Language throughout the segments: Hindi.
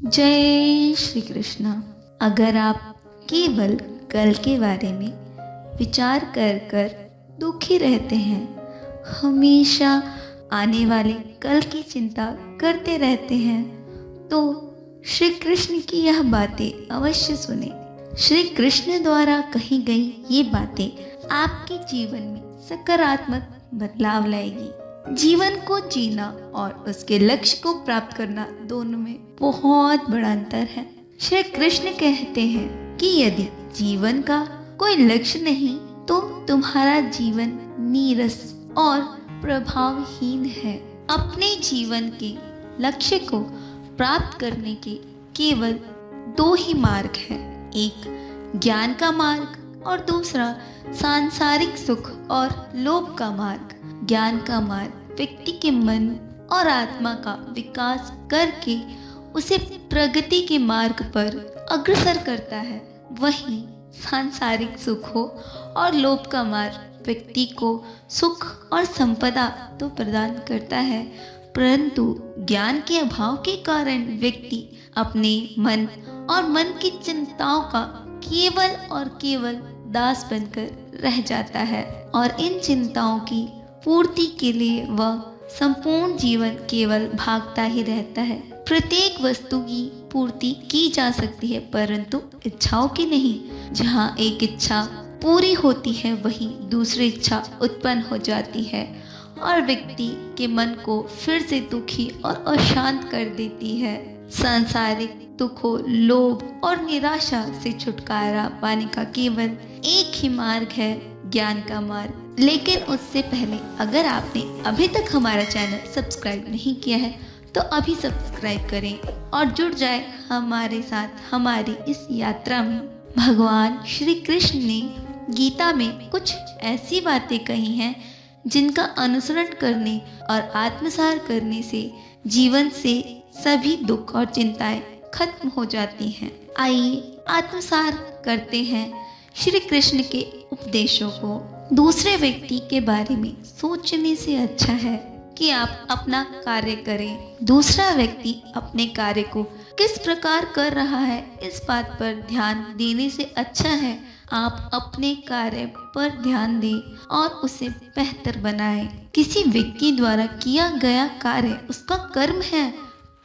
जय श्री कृष्ण। अगर आप केवल कल के बारे में विचार कर कर दुखी रहते हैं, हमेशा आने वाले कल की चिंता करते रहते हैं, तो श्री कृष्ण की यह बातें अवश्य सुने। श्री कृष्ण द्वारा कही गई ये बातें आपके जीवन में सकारात्मक बदलाव लाएगी। जीवन को जीना और उसके लक्ष्य को प्राप्त करना दोनों में बहुत बड़ा अंतर है। श्री कृष्ण कहते हैं कि यदि जीवन का कोई लक्ष्य नहीं तो तुम्हारा जीवन नीरस और प्रभावहीन है। अपने जीवन के लक्ष्य को प्राप्त करने के केवल दो ही मार्ग हैं, एक ज्ञान का मार्ग और दूसरा सांसारिक सुख और लोभ का मार्ग। ज्ञान का मार्ग व्यक्ति के मन और आत्मा का विकास करके उसे प्रगति के मार्ग पर अग्रसर करता है। वहीं सांसारिक सुख हो और लोभ का मार्ग व्यक्ति को सुख और संपदा तो प्रदान करता है, परंतु ज्ञान के अभाव के कारण व्यक्ति अपने मन और मन की चिंताओं का केवल और केवल दास बनकर रह जाता है और इन चिंताओं की पूर्ति के लिए वह संपूर्ण जीवन केवल भागता ही रहता है। प्रत्येक वस्तु की पूर्ति की जा सकती है, परंतु इच्छाओं की नहीं। जहाँ एक इच्छा पूरी होती है वहीं दूसरी इच्छा उत्पन्न हो जाती है और व्यक्ति के मन को फिर से दुखी और अशांत कर देती है। सांसारिक दुखों, लोभ और निराशा से छुटकारा पाने का केवल एक ही मार्ग है, ज्ञान का मार्ग। लेकिन उससे पहले अगर आपने अभी तक हमारा चैनल सब्सक्राइब नहीं किया है तो अभी सब्सक्राइब करें और जुड़ जाए हमारे साथ हमारी इस यात्रा में। भगवान श्री कृष्ण ने गीता में कुछ ऐसी बातें कही हैं जिनका अनुसरण करने और आत्मसार करने से जीवन से सभी दुख और चिंताएं खत्म हो जाती हैं। आइए आत्मसार करते हैं श्री कृष्ण के उपदेशों को। दूसरे व्यक्ति के बारे में सोचने से अच्छा है कि आप अपना कार्य करें। दूसरा व्यक्ति अपने कार्य को किस प्रकार कर रहा है इस बात पर ध्यान देने से अच्छा है आप अपने कार्य पर ध्यान दें और उसे बेहतर बनाएं। किसी व्यक्ति द्वारा किया गया कार्य उसका कर्म है,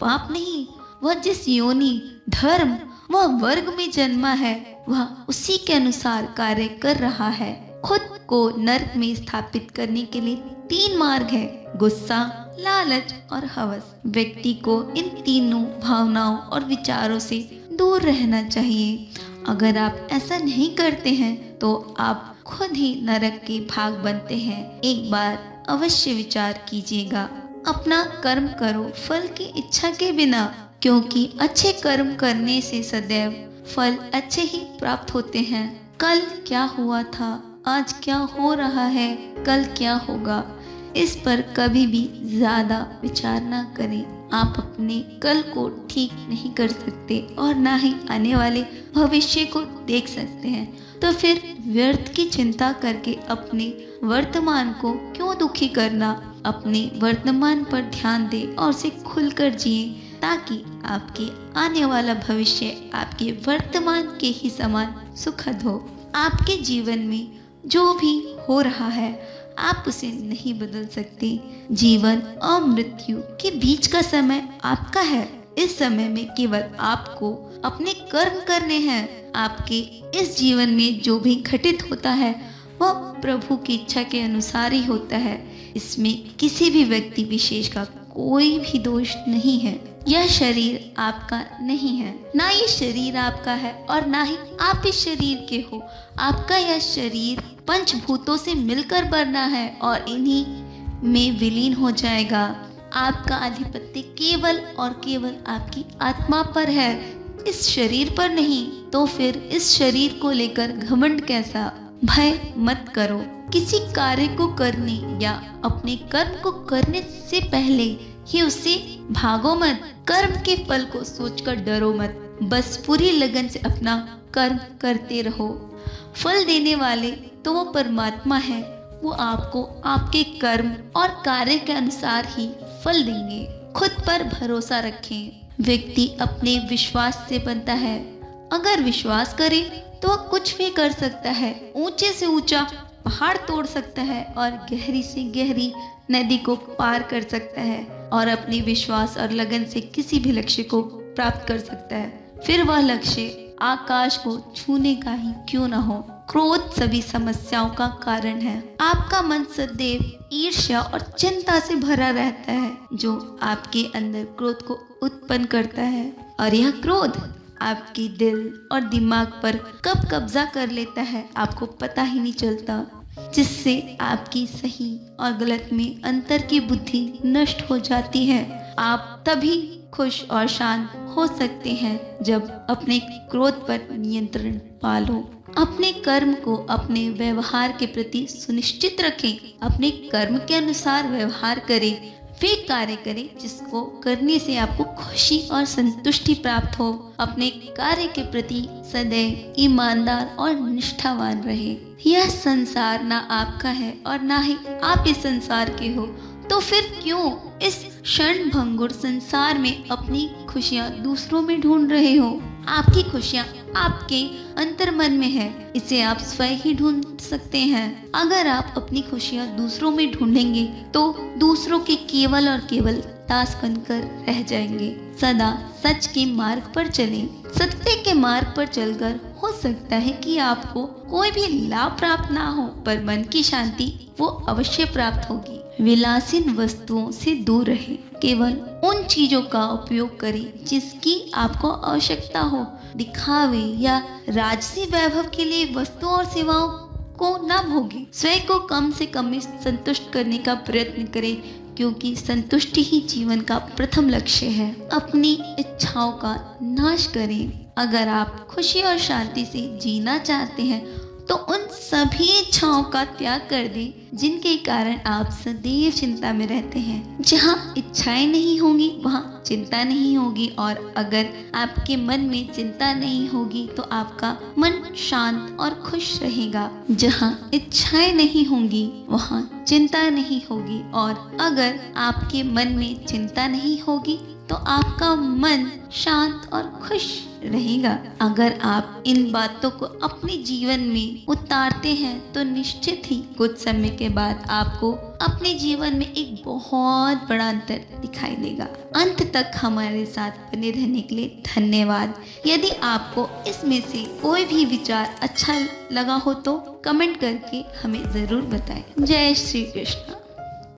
पाप नहीं। वह जिस योनि, धर्म वह वर्ग में जन्मा है वह उसी के अनुसार कार्य कर रहा है। खुद को नरक में स्थापित करने के लिए तीन मार्ग है, गुस्सा, लालच और हवस। व्यक्ति को इन तीनों भावनाओं और विचारों से दूर रहना चाहिए। अगर आप ऐसा नहीं करते हैं तो आप खुद ही नरक के भाग बनते हैं। एक बार अवश्य विचार कीजिएगा। अपना कर्म करो फल की इच्छा के बिना, क्योंकि अच्छे कर्म करने से सदैव फल अच्छे ही प्राप्त होते हैं। कल क्या हुआ था, आज क्या हो रहा है, कल क्या होगा, इस पर कभी भी ज्यादा विचार ना करें। आप अपने कल को ठीक नहीं कर सकते और ना ही आने वाले भविष्य को देख सकते हैं, तो फिर व्यर्थ की चिंता करके अपने वर्तमान को क्यों दुखी करना। अपने वर्तमान पर ध्यान दें और उसे खुलकर जिए, ताकि आपके आने वाला भविष्य आपके वर्तमान के ही समान सुखद हो। आपके जीवन में जो भी हो रहा है आप उसे नहीं बदल सकते। जीवन और मृत्यु के बीच का समय आपका है। इस समय में केवल आपको अपने कर्म करने हैं। आपके इस जीवन में जो भी घटित होता है वह प्रभु की इच्छा के अनुसार ही होता है। इसमें किसी भी व्यक्ति विशेष का कोई भी दोष नहीं है। यह शरीर आपका नहीं है, ना ये शरीर आपका है और ना ही आप इस शरीर के हो। आपका यह शरीर पंचभूतों से मिलकर बना है और इन्हीं में विलीन हो जाएगा। आपका आधिपत्य केवल और केवल आपकी आत्मा पर है, इस शरीर पर नहीं। तो फिर इस शरीर को लेकर घमंड कैसा। भय मत करो। किसी कार्य को करने या अपने कर्म को करने से पहले ही उससे भागो मत। कर्म के फल को सोचकर डरो मत, बस पूरी लगन से अपना कर्म करते रहो। फल देने वाले तो वो परमात्मा है, वो आपको आपके कर्म और कार्य के अनुसार ही फल देंगे। खुद पर भरोसा रखें व्यक्ति अपने विश्वास से बनता है। अगर विश्वास करे तो वह कुछ भी कर सकता है। ऊंचे से ऊंचा पहाड़ तोड़ सकता है और गहरी से गहरी नदी को पार कर सकता है और अपने विश्वास और लगन से किसी भी लक्ष्य को प्राप्त कर सकता है। फिर वह लक्ष्य आकाश को छूने का ही क्यों न हो। क्रोध सभी समस्याओं का कारण है। आपका मन सदैव ईर्ष्या और चिंता से भरा रहता है, जो आपके अंदर क्रोध को उत्पन्न करता है। और यह क्रोध आपके दिल और दिमाग पर कब कब्जा कर लेता है आपको पता ही नहीं चलता, जिससे आपकी सही और गलत में अंतर की बुद्धि नष्ट हो जाती है। आप तभी खुश और शांत हो सकते हैं जब अपने क्रोध पर नियंत्रण पालो। अपने कर्म को अपने व्यवहार के प्रति सुनिश्चित रखें। अपने कर्म के अनुसार व्यवहार करें। वे कार्य करें जिसको करने से आपको खुशी और संतुष्टि प्राप्त हो। अपने कार्य के प्रति सदैव ईमानदार और निष्ठावान रहे। यह संसार ना आपका है और ना ही आप इस संसार के हो, तो फिर क्यों इस क्षण भंगुर संसार में अपनी खुशियाँ दूसरों में ढूंढ रहे हो। आपकी खुशियाँ आपके अंतर्मन में है, इसे आप स्वयं ही ढूंढ सकते हैं। अगर आप अपनी खुशियाँ दूसरों में ढूंढेंगे तो दूसरों के केवल और केवल दास बनकर रह जाएंगे। सदा सच के मार्ग पर चलें। सत्य के मार्ग पर चलकर हो सकता है कि आपको कोई भी लाभ प्राप्त ना हो, पर मन की शांति वो अवश्य प्राप्त होगी। विलासीन वस्तुओं से दूर रहें। केवल उन चीजों का उपयोग करें जिसकी आपको आवश्यकता हो। दिखावे या राजसी वैभव के लिए वस्तुओं और सेवाओं को न भोगें। स्वयं को कम से कम में संतुष्ट करने का प्रयत्न करें, क्योंकि संतुष्टि ही जीवन का प्रथम लक्ष्य है। अपनी इच्छाओं का नाश करें। अगर आप खुशी और शांति से जीना चाहते हैं तो उन सभी इच्छाओं का त्याग कर दें जिनके कारण आप सदैव चिंता में रहते हैं। जहाँ इच्छाएं नहीं होंगी वहाँ चिंता नहीं होगी, और अगर आपके मन में चिंता नहीं होगी तो आपका मन शांत और खुश रहेगा। जहाँ इच्छाएं नहीं होंगी वहाँ चिंता नहीं होगी, और अगर आपके मन में चिंता नहीं होगी तो आपका मन शांत और खुश रहेगा। अगर आप इन बातों को अपने जीवन में उतारते हैं तो निश्चित ही कुछ समय के बाद आपको अपने जीवन में एक बहुत बड़ा अंतर दिखाई देगा। अंत तक हमारे साथ बने रहने के लिए धन्यवाद। यदि आपको इसमें से कोई भी विचार अच्छा लगा हो तो कमेंट करके हमें ज़रूर बताएं। जय श्री कृष्ण।